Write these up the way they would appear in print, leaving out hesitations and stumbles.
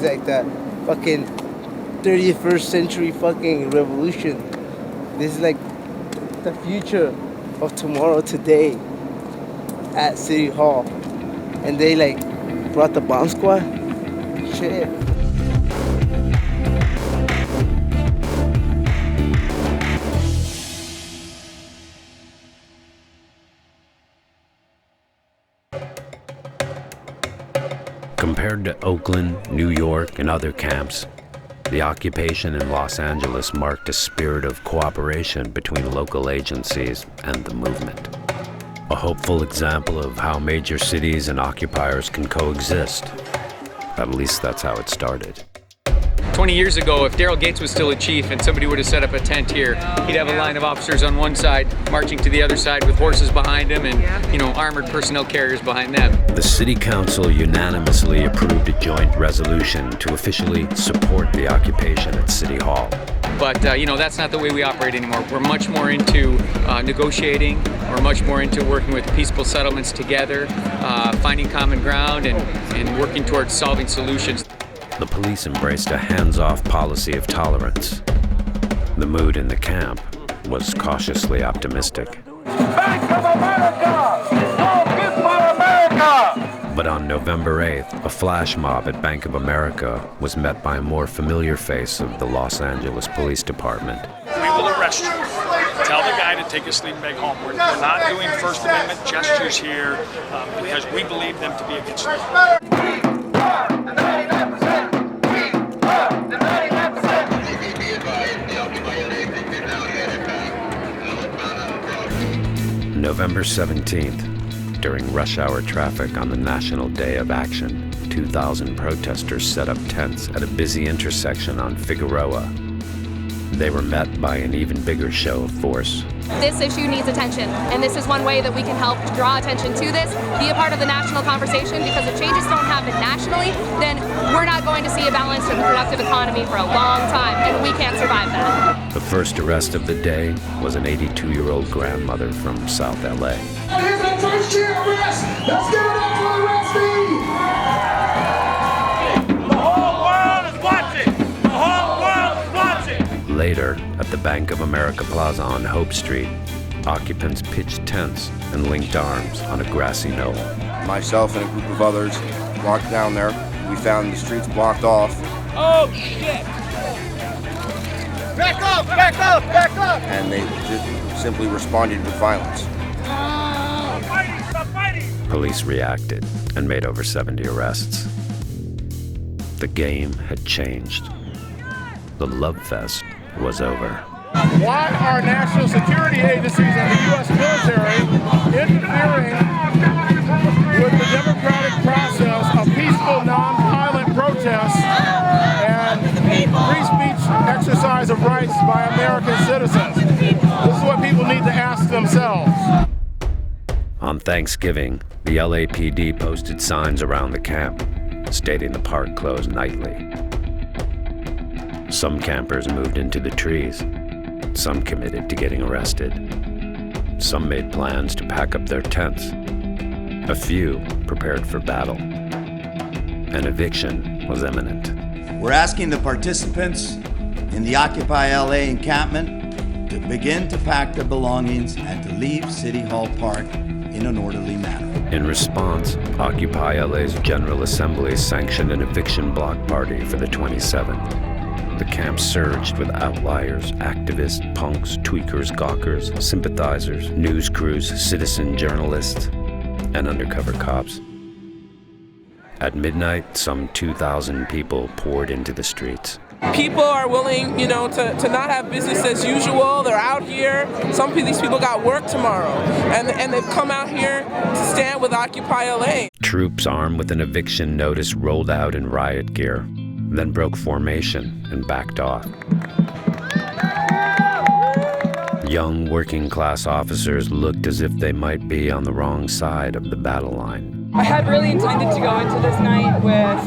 is like that fucking 31st century fucking revolution. This is like the future of tomorrow today at City Hall. And they like brought the bomb squad. Shit. Compared to Oakland, New York, and other camps, the occupation in Los Angeles marked a spirit of cooperation between local agencies and the movement. A hopeful example of how major cities and occupiers can coexist. At least that's how it started. 20 years ago, if Daryl Gates was still a chief and somebody would have set up a tent here, he'd have a line of officers on one side marching to the other side with horses behind him and, you know, armored personnel carriers behind them. The City Council unanimously approved a joint resolution to officially support the occupation at City Hall. But, you know, that's not the way we operate anymore. We're much more into negotiating. We're much more into working with peaceful settlements together, finding common ground and working towards solving solutions. The police embraced a hands-off policy of tolerance. The mood in the camp was cautiously optimistic. Bank of America! Oh, good for America! But on November 8th, a flash mob at Bank of America was met by a more familiar face of the Los Angeles Police Department. We will arrest you. Tell the guy to take his sleeping bag home. We're not doing First Amendment gestures here because we believe them to be against the law. November 17th, during rush hour traffic on the National Day of Action, 2,000 protesters set up tents at a busy intersection on Figueroa. They were met by an even bigger show of force. This issue needs attention, and this is one way that we can help draw attention to this, be a part of the national conversation, because if changes don't happen nationally, then we're not going to see a balanced and productive economy for a long time, and we can't survive that. The first arrest of the day was an 82-year-old grandmother from South LA. Here's a first-year arrest! Let's give it up for arrestee! The whole world is watching! The whole world is watching! Later, at the Bank of America Plaza on Hope Street, occupants pitched tents and linked arms on a grassy knoll. Myself and a group of others walked down there. We found the streets blocked off. Oh, shit! Back up! Back up! Back up! And they just simply responded with violence. Stop fighting! Stop fighting! Police reacted and made over 70 arrests. The game had changed. The love fest was over. Why are national security agencies and the U.S. military interfering with the democratic process of peaceful, non-violent protests and free speech exercise of rights by American citizens? This is what people need to ask themselves. On Thanksgiving, the LAPD posted signs around the camp stating the park closed nightly. Some campers moved into the trees. Some committed to getting arrested. Some made plans to pack up their tents. A few prepared for battle. An eviction was imminent. We're asking the participants in the Occupy LA encampment to begin to pack their belongings and to leave City Hall Park in an orderly manner. In response, Occupy LA's General Assembly sanctioned an eviction block party for the 27th. The camp surged with outliers, activists, punks, tweakers, gawkers, sympathizers, news crews, citizen journalists, and undercover cops. At midnight, some 2,000 people poured into the streets. People are willing, to not have business as usual. They're out here. Some of these people got work tomorrow, and they've come out here to stand with Occupy LA. Troops armed with an eviction notice rolled out in riot gear, then broke formation and backed off. Young working-class officers looked as if they might be on the wrong side of the battle line. I had really intended to go into this night with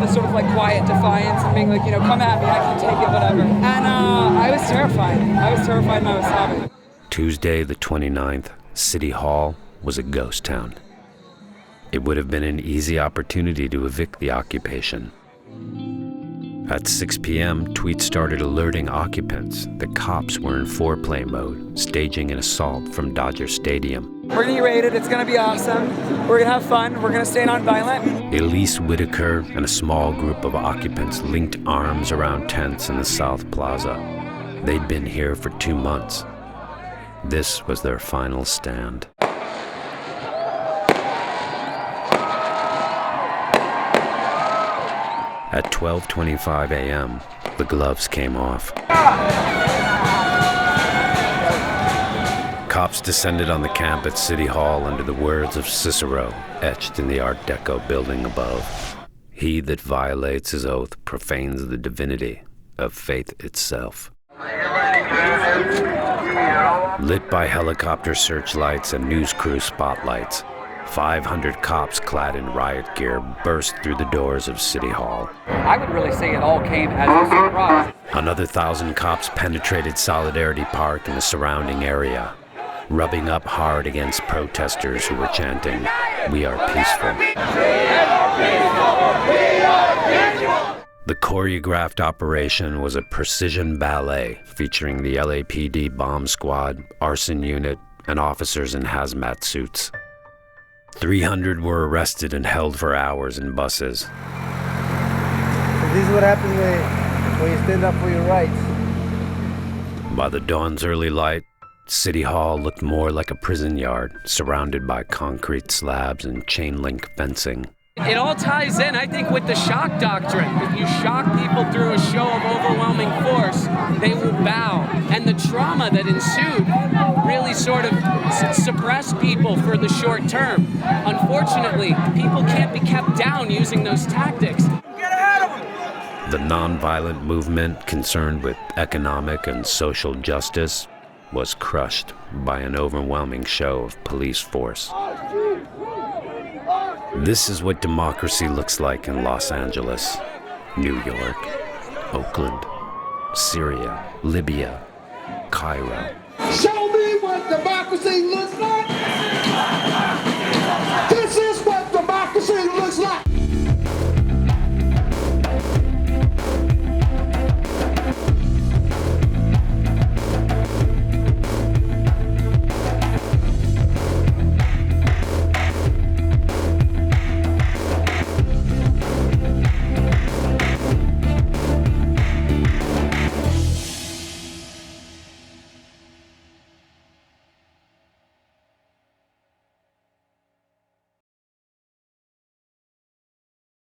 the sort of like quiet defiance and being like, come at me, I can take it, whatever. And I was terrified. And I was sobbing. Tuesday, the 29th, City Hall was a ghost town. It would have been an easy opportunity to evict the occupation, At 6 p.m., tweets started alerting occupants that cops were in foreplay mode, staging an assault from Dodger Stadium. We're gonna get raided, it's gonna be awesome. We're gonna have fun, we're gonna stay nonviolent. Elise Whitaker and a small group of occupants linked arms around tents in the South Plaza. They'd been here for 2 months. This was their final stand. At 12:25 a.m., the gloves came off. Cops descended on the camp at City Hall under the words of Cicero etched in the Art Deco building above. He that violates his oath profanes the divinity of faith itself. Lit by helicopter searchlights and news crew spotlights, 500 cops clad in riot gear burst through the doors of City Hall. I would really say it all came as a surprise. Another 1,000 cops penetrated Solidarity Park and the surrounding area, rubbing up hard against protesters who were chanting, "We are peaceful." The choreographed operation was a precision ballet featuring the LAPD bomb squad, arson unit, and officers in hazmat suits. 300 were arrested and held for hours in buses. So this is what happens when you stand up for your rights. By the dawn's early light, City Hall looked more like a prison yard, surrounded by concrete slabs and chain-link fencing. It all ties in, I think, with the shock doctrine. If you shock people through a show of overwhelming force, they will bow. And the trauma that ensued really sort of suppressed people for the short term. Unfortunately, people can't be kept down using those tactics. The nonviolent movement concerned with economic and social justice was crushed by an overwhelming show of police force. This is what democracy looks like in Los Angeles, New York, Oakland, Syria, Libya, Cairo. Show me what democracy looks like!